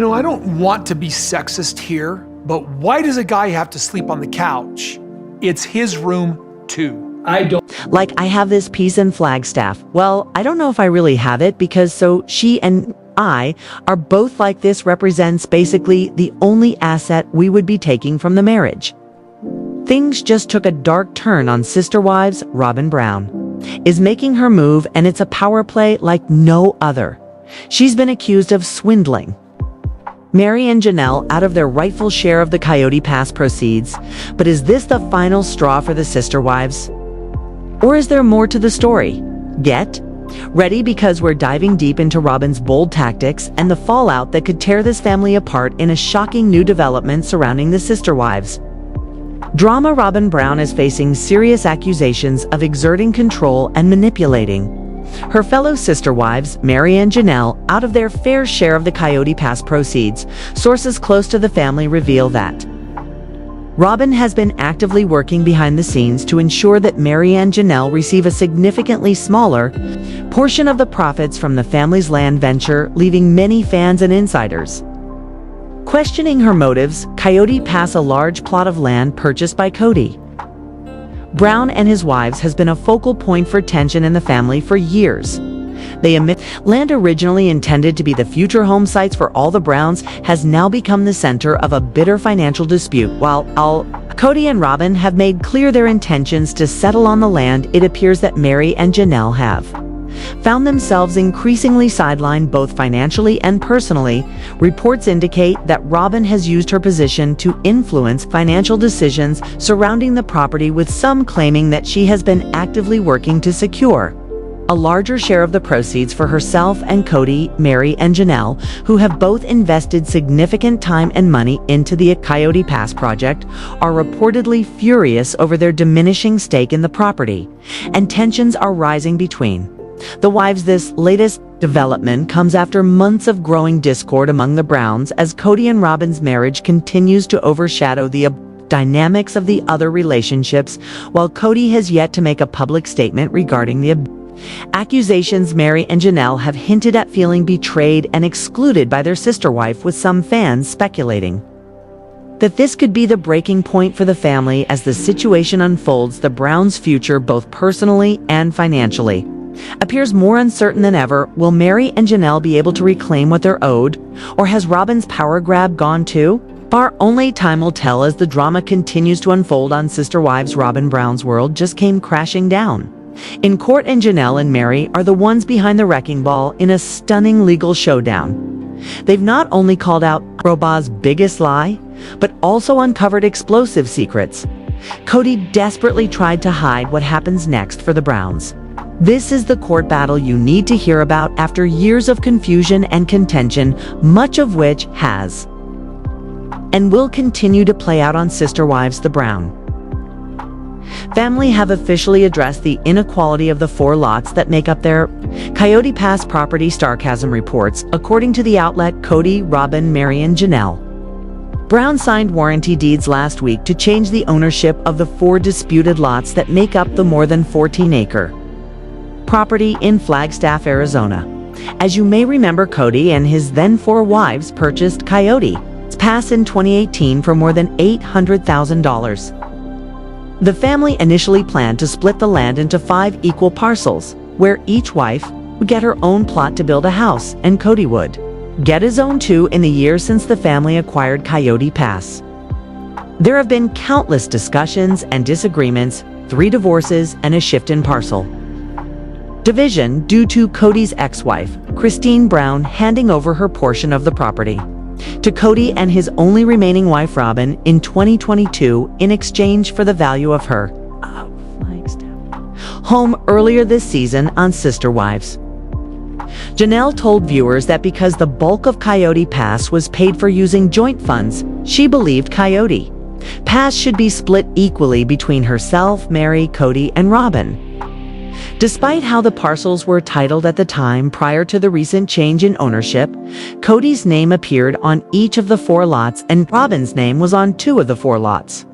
I don't want to be sexist here, but why does a guy have to sleep on the couch? It's his room too. Like, I have this piece in Flagstaff. Well, I don't know if I really have it because she and I are both like this represents basically the only asset we would be taking from the marriage. Things just took a dark turn on Sister Wives. Robyn Brown is making her move, and it's a power play like no other. She's been accused of swindling Meri and Janelle out of their rightful share of the Coyote Pass proceeds. But is this the final straw for the Sister Wives? Or is there more to the story? Get ready, because we're diving deep into Robyn's bold tactics and the fallout that could tear this family apart in a shocking new development surrounding the Sister Wives. Drama. Robyn Brown is facing serious accusations of exerting control and manipulating her fellow sister wives, Meri and Janelle, out of their fair share of the Coyote Pass proceeds. Sources close to the family reveal that Robyn has been actively working behind the scenes to ensure that Meri and Janelle receive a significantly smaller portion of the profits from the family's land venture, leaving many fans and insiders questioning her motives. Coyote Pass, a large plot of land purchased by Kody Brown and his wives, has been a focal point for tension in the family for years. They admit land originally intended to be the future home sites for all the Browns has now become the center of a bitter financial dispute. While Kody and Robyn have made clear their intentions to settle on the land, it appears that Meri and Janelle have found themselves increasingly sidelined both financially and personally. Reports indicate that Robyn has used her position to influence financial decisions surrounding the property, with some claiming that she has been actively working to secure a larger share of the proceeds for herself and Kody. Meri and Janelle, who have both invested significant time and money into the Coyote Pass project, are reportedly furious over their diminishing stake in the property, and tensions are rising between the wives. This latest development comes after months of growing discord among the Browns, as Kody and Robyn's marriage continues to overshadow the dynamics of the other relationships. While Kody has yet to make a public statement regarding the accusations, Meri and Janelle have hinted at feeling betrayed and excluded by their sister wife, with some fans speculating that this could be the breaking point for the family as the situation unfolds. The Browns' future, both personally and financially, appears more uncertain than ever. Will Meri and Janelle be able to reclaim what they're owed, or has Robyn's power grab gone too far? Only time will tell as the drama continues to unfold on Sister Wives. Robyn Brown's world just came crashing down in court, and Janelle and Meri are the ones behind the wrecking ball in a stunning legal showdown. They've not only called out Robyn's biggest lie, but also uncovered explosive secrets. Kody desperately tried to hide what happens next for the Browns. This is the court battle you need to hear about after years of confusion and contention, much of which has and will continue to play out on Sister Wives. The Brown family have officially addressed the inequality of the 4 lots that make up their Coyote Pass property. Sarcasm reports, according to the outlet, Kody, Robyn, Meri and Janelle Brown signed warranty deeds last week to change the ownership of the 4 disputed lots that make up the more than 14-acre property in Flagstaff, Arizona. As you may remember, Kody and his then 4 wives purchased Coyote Pass in 2018 for more than $800,000. The family initially planned to split the land into 5 equal parcels, where each wife would get her own plot to build a house, and Kody would get his own too. In the years since the family acquired Coyote Pass, there have been countless discussions and disagreements, 3 divorces, and a shift in parcel division due to Kody's ex-wife, Christine Brown, handing over her portion of the property to Kody and his only remaining wife, Robyn, in 2022 in exchange for the value of her home earlier this season on Sister Wives. Janelle told viewers that because the bulk of Coyote Pass was paid for using joint funds, she believed Coyote Pass should be split equally between herself, Meri, Kody, and Robyn. Despite how the parcels were titled at the time prior to the recent change in ownership, Kody's name appeared on each of the 4 lots, and Robyn's name was on 2 of the 4 lots,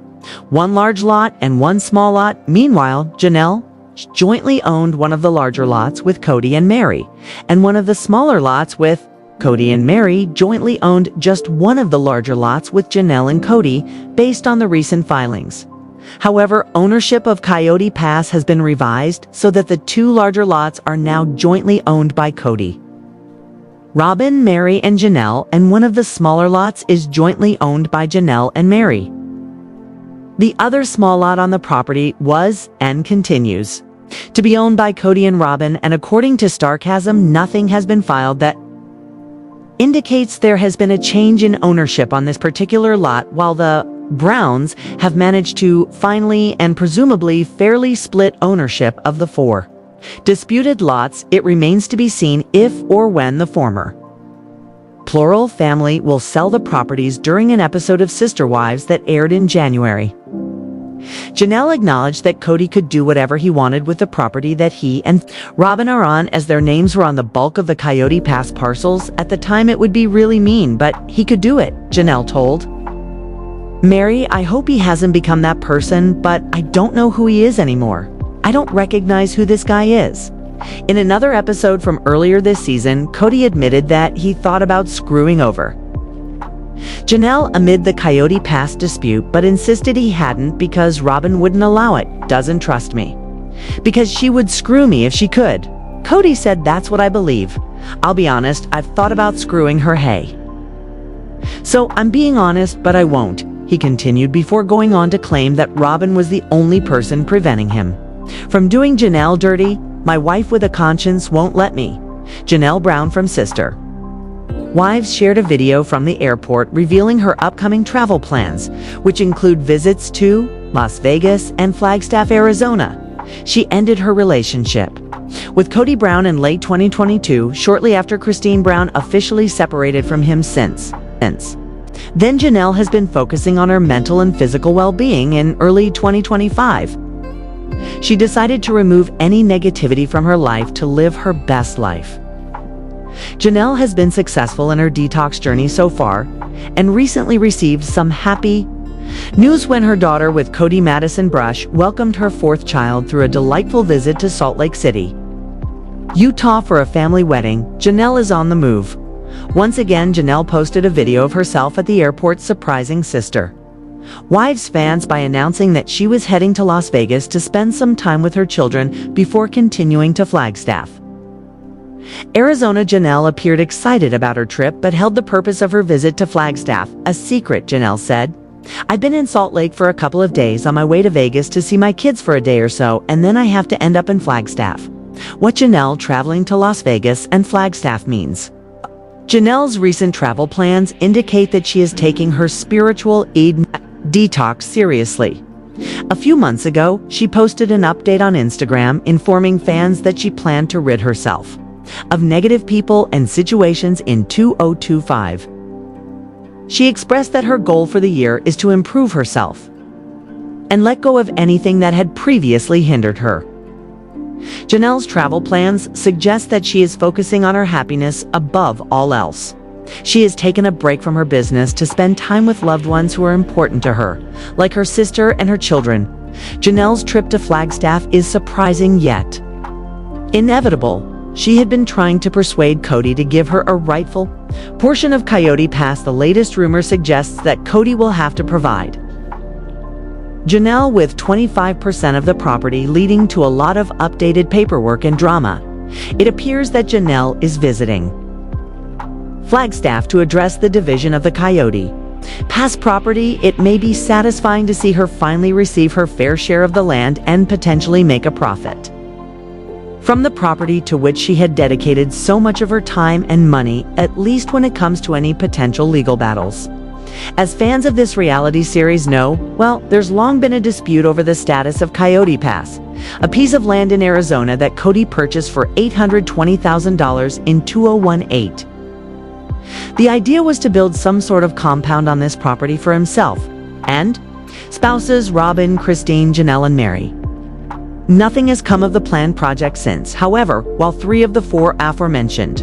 1 large lot and 1 small lot. Meanwhile, Janelle jointly owned one of the larger lots with Kody and Meri, and one of the smaller lots with Kody and Meri jointly owned just one of the larger lots with Janelle and Kody based on the recent filings. However, ownership of Coyote Pass has been revised so that the two larger lots are now jointly owned by Kody. Robyn, Meri, and Janelle, and one of the smaller lots is jointly owned by Janelle and Meri. The other small lot on the property was, and continues, to be owned by Kody and Robyn, and according to Starcasm, nothing has been filed that indicates there has been a change in ownership on this particular lot, while the Browns have managed to finally and presumably fairly split ownership of the four disputed lots. It remains to be seen if or when the former plural family will sell the properties during an episode of Sister Wives that aired in January. Janelle acknowledged that Kody could do whatever he wanted with the property that he and Robyn are on, as their names were on the bulk of the Coyote Pass parcels. At the time, it would be really mean, but he could do it, Janelle told Meri. I hope he hasn't become that person, but I don't know who he is anymore. I don't recognize who this guy is. In another episode from earlier this season, Kody admitted that he thought about screwing over Janelle amid the Coyote Pass dispute, but insisted he hadn't because Robyn wouldn't allow it. Doesn't trust me. Because she would screw me if she could. Kody said, that's what I believe. I'll be honest, I've thought about screwing her, hey. So I'm being honest, but I won't, he continued before going on to claim that Robyn was the only person preventing him from doing Janelle dirty. My wife with a conscience won't let me. Janelle Brown from Sister Wives shared a video from the airport revealing her upcoming travel plans, which include visits to Las Vegas and Flagstaff, Arizona. She ended her relationship with Kody Brown in late 2022, shortly after Christine Brown officially separated from him since. Then Janelle has been focusing on her mental and physical well-being. In early 2025, she decided to remove any negativity from her life to live her best life. Janelle has been successful in her detox journey so far, and recently received some happy news when her daughter with Kody Madison Brush welcomed her fourth child through a delightful visit to Salt Lake City, Utah for a family wedding. Janelle is on the move. Once again, Janelle posted a video of herself at the airport surprising Sister Wives fans by announcing that she was heading to Las Vegas to spend some time with her children before continuing to Flagstaff, Arizona. Janelle appeared excited about her trip, but held the purpose of her visit to Flagstaff a secret. Janelle said, I've been in Salt Lake for a couple of days on my way to Vegas to see my kids for a day or so, and then I have to end up in Flagstaff. What Janelle traveling to Las Vegas and Flagstaff means. Janelle's recent travel plans indicate that she is taking her spiritual detox seriously. A few months ago, she posted an update on Instagram informing fans that she planned to rid herself of negative people and situations in 2025. She expressed that her goal for the year is to improve herself and let go of anything that had previously hindered her. Janelle's travel plans suggest that she is focusing on her happiness above all else. She has taken a break from her business to spend time with loved ones who are important to her, like her sister and her children. Janelle's trip to Flagstaff is surprising yet inevitable. She had been trying to persuade Kody to give her a rightful portion of Coyote Pass. The latest rumor suggests that Kody will have to provide Janelle with 25% of the property, leading to a lot of updated paperwork and drama. It appears that Janelle is visiting Flagstaff to address the division of the Coyote Pass property. It may be satisfying to see her finally receive her fair share of the land and potentially make a profit from the property to which she had dedicated so much of her time and money, at least when it comes to any potential legal battles. As fans of this reality series know, well, there's long been a dispute over the status of Coyote Pass, a piece of land in Arizona that Kody purchased for $820,000 in 2018. The idea was to build some sort of compound on this property for himself and spouses Robyn, Christine, Janelle, and Meri. Nothing has come of the planned project since. However, while 3 of the 4 aforementioned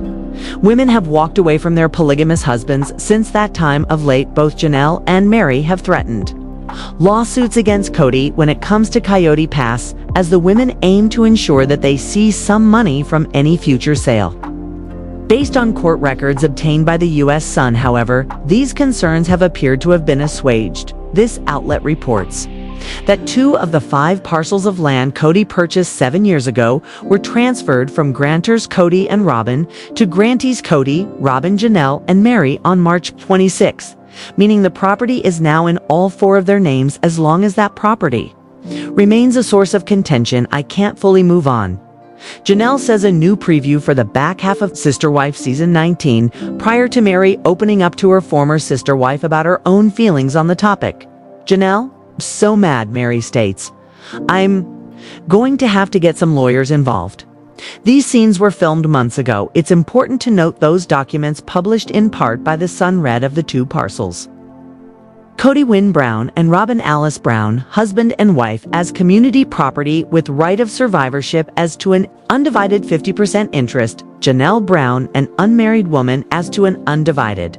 women have walked away from their polygamous husbands since that time, of late both Janelle and Meri have threatened lawsuits against Kody when it comes to Coyote Pass, as the women aim to ensure that they see some money from any future sale. Based on court records obtained by the U.S. Sun, however, these concerns have appeared to have been assuaged. This outlet reports that 2 of the 5 parcels of land Kody purchased 7 years ago were transferred from grantors Kody and Robyn to grantees Kody, Robyn, Janelle, and Meri on March 26, meaning the property is now in all 4 of their names as long as that property remains a source of contention. I can't fully move on. Janelle says a new preview for the back half of Sister Wife Season 19 prior to Meri opening up to her former sister wife about her own feelings on the topic. Janelle, so mad, Meri states. I'm going to have to get some lawyers involved. These scenes were filmed months ago. It's important to note those documents published in part by the Sun read of the 2 parcels. Kody Wynn Brown and Robyn Alice Brown, husband and wife, as community property with right of survivorship as to an undivided 50% interest. Janelle Brown, an unmarried woman, as to an undivided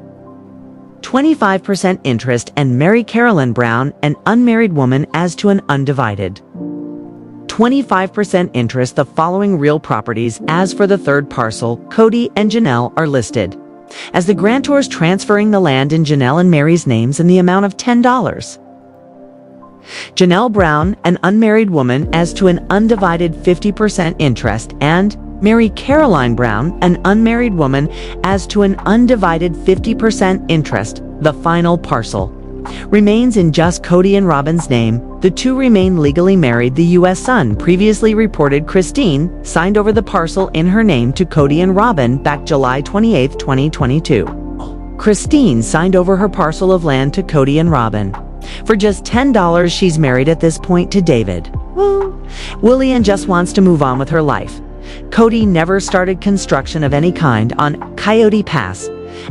25% interest, and Meri Carolyn Brown, an unmarried woman, as to an undivided 25% interest. The following real properties as for the 3rd parcel, Kody and Janelle, are listed as the grantors transferring the land in Janelle and Meri's names in the amount of $10. Janelle Brown, an unmarried woman, as to an undivided 50% interest, and Meri Caroline Brown, an unmarried woman, as to an undivided 50% interest. The final parcel remains in just Kody and Robyn's name. The 2 remain legally married. The U.S. Sun previously reported Christine signed over the parcel in her name to Kody and Robyn back July 28, 2022. Christine signed over her parcel of land to Kody and Robyn. For just $10, she's married at this point to David. Willie, and just wants to move on with her life. Kody never started construction of any kind on Coyote Pass,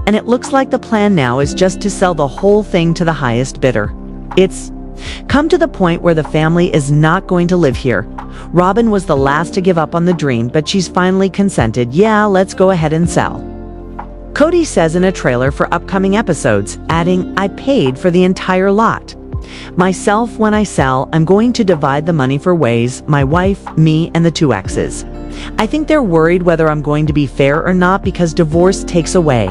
and it looks like the plan now is just to sell the whole thing to the highest bidder. It's come to the point where the family is not going to live here. Robyn was the last to give up on the dream, but she's finally consented. Yeah, let's go ahead and sell. Kody says in a trailer for upcoming episodes, adding, I paid for the entire lot. Myself, when I sell, I'm going to divide the money for ways, my wife, me, and the 2 exes. I think they're worried whether I'm going to be fair or not because divorce takes away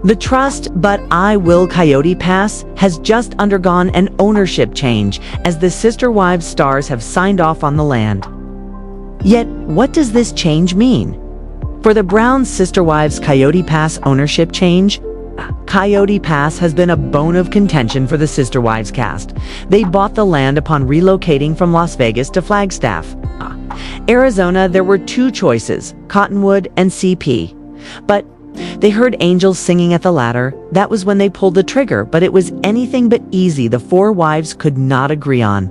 the trust, but I will. Coyote Pass has just undergone an ownership change as the Sister Wives stars have signed off on the land. Yet, what does this change mean? For the Brown Sister Wives Coyote Pass ownership change, Coyote Pass has been a bone of contention for the Sister Wives cast. They bought the land upon relocating from Las Vegas to Flagstaff, Arizona. There were 2 choices, Cottonwood and CP. But they heard angels singing at the latter. That was when they pulled the trigger, but it was anything but easy. The 4 wives could not agree on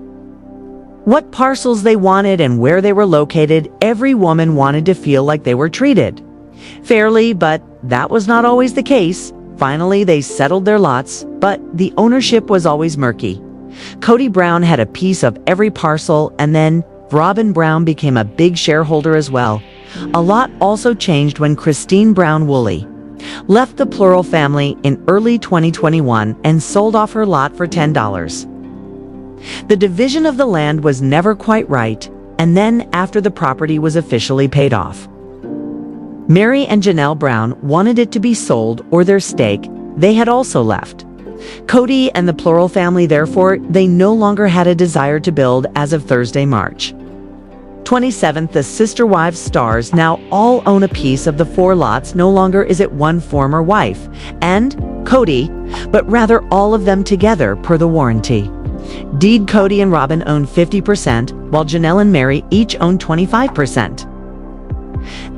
what parcels they wanted and where they were located. Every woman wanted to feel like they were treated fairly, but that was not always the case. Finally, they settled their lots, but the ownership was always murky. Kody Brown had a piece of every parcel, and then Robyn Brown became a big shareholder as well. A lot also changed when Christine Brown Woolley left the Plural family in early 2021 and sold off her lot for $10. The division of the land was never quite right, and then after the property was officially paid off, Meri and Janelle Brown wanted it to be sold or their stake. They had also left Kody and the Plural family, therefore they no longer had a desire to build. As of Thursday, March 27th, the Sister Wives stars now all own a piece of the 4 lots. No longer is it one former wife and Kody, but rather all of them together per the warranty deed. Kody and Robyn own 50%, while Janelle and Meri each own 25%.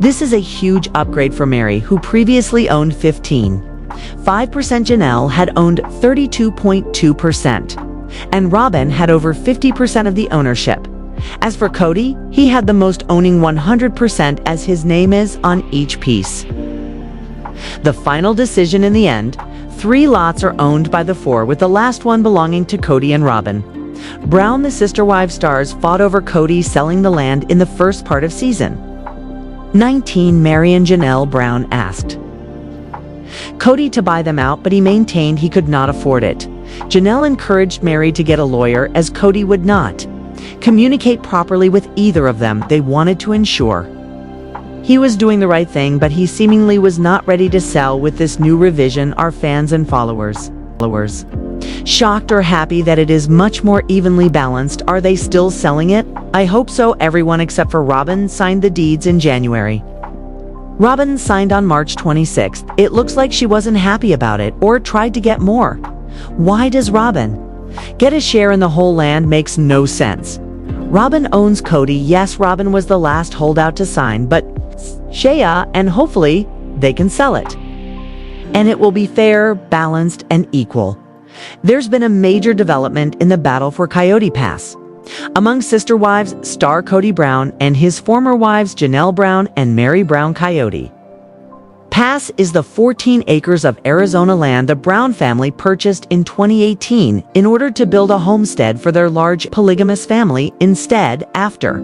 This is a huge upgrade for Meri, who previously owned 15%. 5%. Janelle had owned 32.2%, and Robyn had over 50% of the ownership. As for Kody, he had the most, owning 100%, as his name is on each piece. The final decision in the end, 3 lots are owned by the 4, with the last one belonging to Kody and Robyn Brown. The Sister Wives stars fought over Kody selling the land in the first part of season 19. Meri and Janelle Brown asked Kody to buy them out, but he maintained he could not afford it. Janelle encouraged Meri to get a lawyer, as Kody would not communicate properly with either of them. They wanted to ensure He was doing the right thing, but he seemingly was not ready to sell with this new revision our fans and followers. Shocked or happy that it is much more evenly balanced? Are they still selling it? I hope so. Everyone except for Robyn signed the deeds in January. Robyn signed on March 26th. It looks like she wasn't happy about it or tried to get more. Why does Robyn get a share in the whole land? Makes no sense. Robyn owns Kody. Yes, Robyn was the last holdout to sign, but Shea, and hopefully they can sell it. And it will be fair, balanced, and equal. There's been a major development in the battle for Coyote Pass. Among sister wives, star Kody Brown and his former wives Janelle Brown and Meri Brown Coyote Pass is the 14 acres of Arizona land the Brown family purchased in 2018 in order to build a homestead for their large polygamous family. Instead, after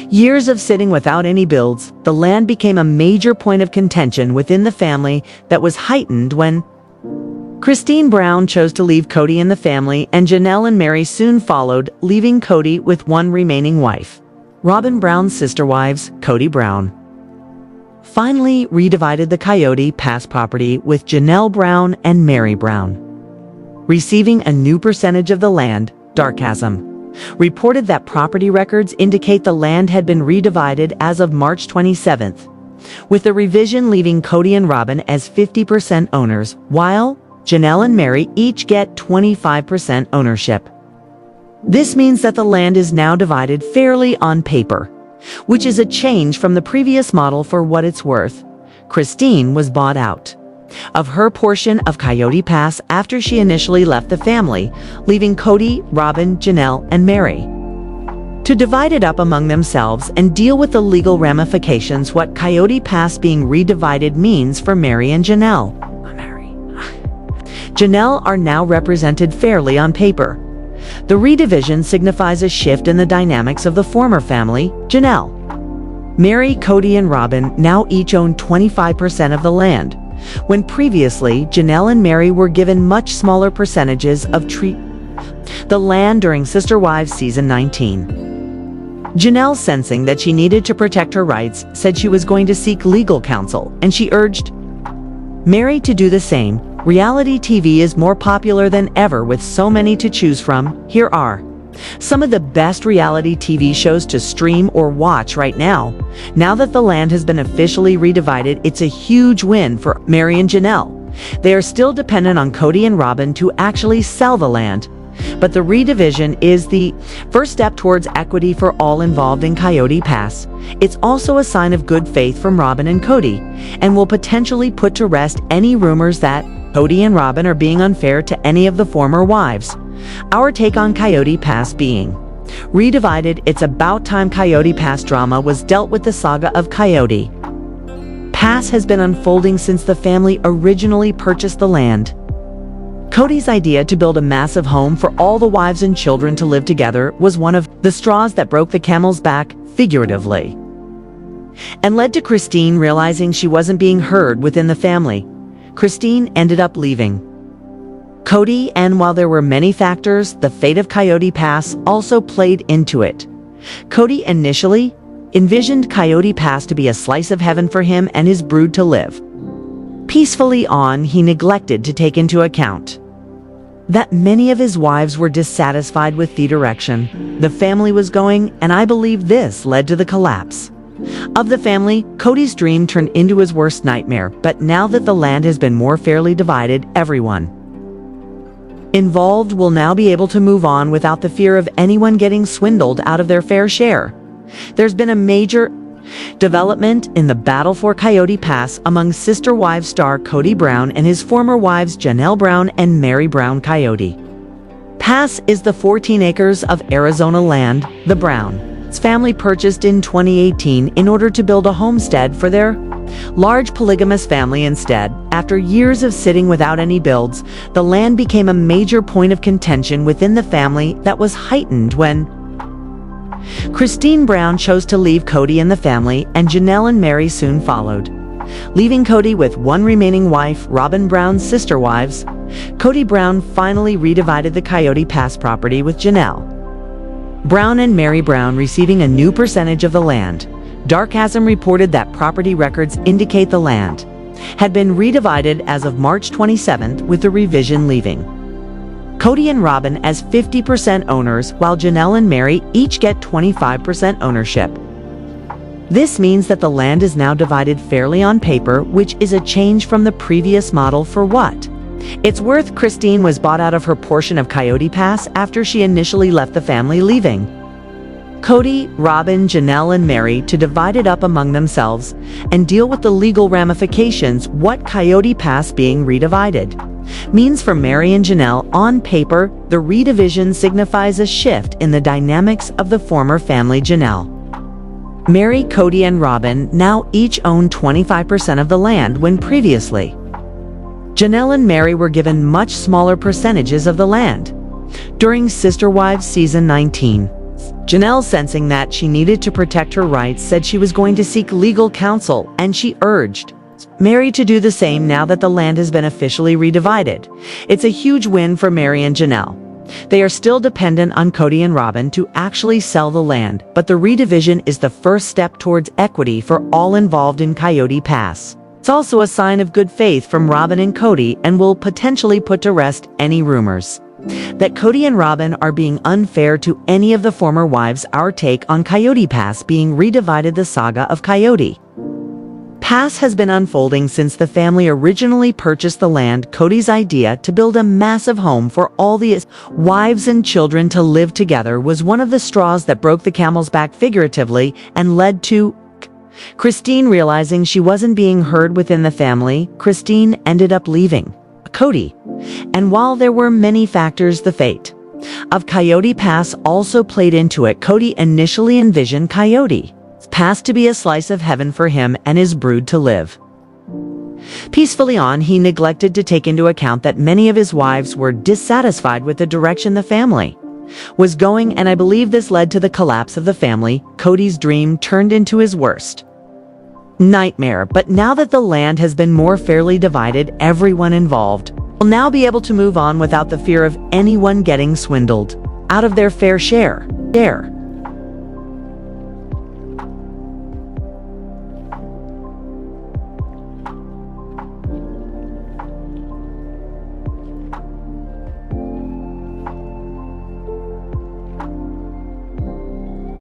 years of sitting without any builds, the land became a major point of contention within the family that was heightened when Christine Brown chose to leave Kody in the family, and Janelle and Meri soon followed, leaving Kody with one remaining wife. Robyn Brown's sister wives, Kody Brown, finally redivided the Coyote Pass property with Janelle Brown and Meri Brown, receiving a new percentage of the land. Darkasm reported that property records indicate the land had been redivided as of March 27th, with the revision leaving Kody and Robyn as 50% owners, while Janelle and Meri each get 25% ownership. This means that the land is now divided fairly on paper, which is a change from the previous model. For what it's worth, Christine was bought out of her portion of Coyote Pass after she initially left the family, leaving Kody, Robyn, Janelle, and Meri to divide it up among themselves and deal with the legal ramifications. What Coyote Pass being redivided means for Meri and Janelle. Janelle are now represented fairly on paper. The redivision signifies a shift in the dynamics of the former family. Janelle, Meri, Kody, and Robyn now each own 25% of the land, when previously Janelle and Meri were given much smaller percentages of the land during Sister Wives Season 19. Janelle, sensing that she needed to protect her rights, said she was going to seek legal counsel, and she urged Meri to do the same. Reality TV is more popular than ever with so many to choose from. Here are some of the best reality TV shows to stream or watch right now. Now that the land has been officially redivided, it's a huge win for Meri and Janelle. They are still dependent on Kody and Robyn to actually sell the land, but the redivision is the first step towards equity for all involved in Coyote Pass. It's also a sign of good faith from Robyn and Kody, and will potentially put to rest any rumors that Kody and Robyn are being unfair to any of the former wives. Our take on Coyote Pass being redivided. It's about time Coyote Pass drama was dealt with. The saga of Coyote Pass has been unfolding since the family originally purchased the land. Kody's idea to build a massive home for all the wives and children to live together was one of the straws that broke the camel's back, figuratively, and led to Christine realizing she wasn't being heard within the family. Christine ended up leaving Kody, and while there were many factors, the fate of Coyote Pass also played into it. Kody initially envisioned Coyote Pass to be a slice of heaven for him and his brood to live peacefully on. He neglected to take into account that many of his wives were dissatisfied with the direction the family was going, and I believe this led to the collapse of the family. Kody's dream turned into his worst nightmare, but now that the land has been more fairly divided, everyone involved will now be able to move on without the fear of anyone getting swindled out of their fair share. There's been a major development in the battle for Coyote Pass among sister wives star Kody Brown and his former wives Janelle Brown and Meri Brown. Coyote Pass is the 14 acres of Arizona land the Brown's family purchased in 2018 in order to build a homestead for their large polygamous family. Instead, after years of sitting without any builds, the land became a major point of contention within the family that was heightened when Christine Brown chose to leave Kody in the family, and Janelle and Meri soon followed, leaving Kody with one remaining wife. Robyn Brown's sister wives, Kody Brown finally redivided the Coyote Pass property with Janelle Brown and Meri Brown receiving a new percentage of the land. Darkasm reported that property records indicate the land had been redivided as of March 27th, with the revision leaving Kody and Robyn as 50% owners, while Janelle and Meri each get 25% ownership. This means that the land is now divided fairly on paper, which is a change from the previous model for what it's worth. Christine was bought out of her portion of Coyote Pass after she initially left the family, leaving Kody, Robyn, Janelle, and Meri to divide it up among themselves and deal with the legal ramifications. What Coyote Pass being redivided means for Meri and Janelle on paper, the redivision signifies a shift in the dynamics of the former family. Janelle, Meri, Kody, and Robyn now each own 25% of the land, when previously Janelle and Meri were given much smaller percentages of the land. During Sister Wives Season 19, Janelle, sensing that she needed to protect her rights, said she was going to seek legal counsel, and she urged Meri to do the same now that the land has been officially redivided. It's a huge win for Meri and Janelle. They are still dependent on Kody and Robyn to actually sell the land, but the redivision is the first step towards equity for all involved in Coyote Pass. It's also a sign of good faith from Robyn and Kody, and will potentially put to rest any rumors that Kody and Robyn are being unfair to any of the former wives. Our take on Coyote Pass being redivided. The saga of Coyote Pass has been unfolding since the family originally purchased the land. Kody's idea to build a massive home for all the wives and children to live together was one of the straws that broke the camel's back, figuratively, and led to Christine realizing she wasn't being heard within the family. Christine ended up leaving Kody. And while there were many factors, the fate of Coyote Pass also played into it. Kody initially envisioned Coyote Pass to be a slice of heaven for him and his brood to live peacefully on. He neglected to take into account that many of his wives were dissatisfied with the direction the family was going, and I believe this led to the collapse of the family. Kody's dream turned into his worst nightmare. But now that the land has been more fairly divided, everyone involved will now be able to move on without the fear of anyone getting swindled out of their fair share.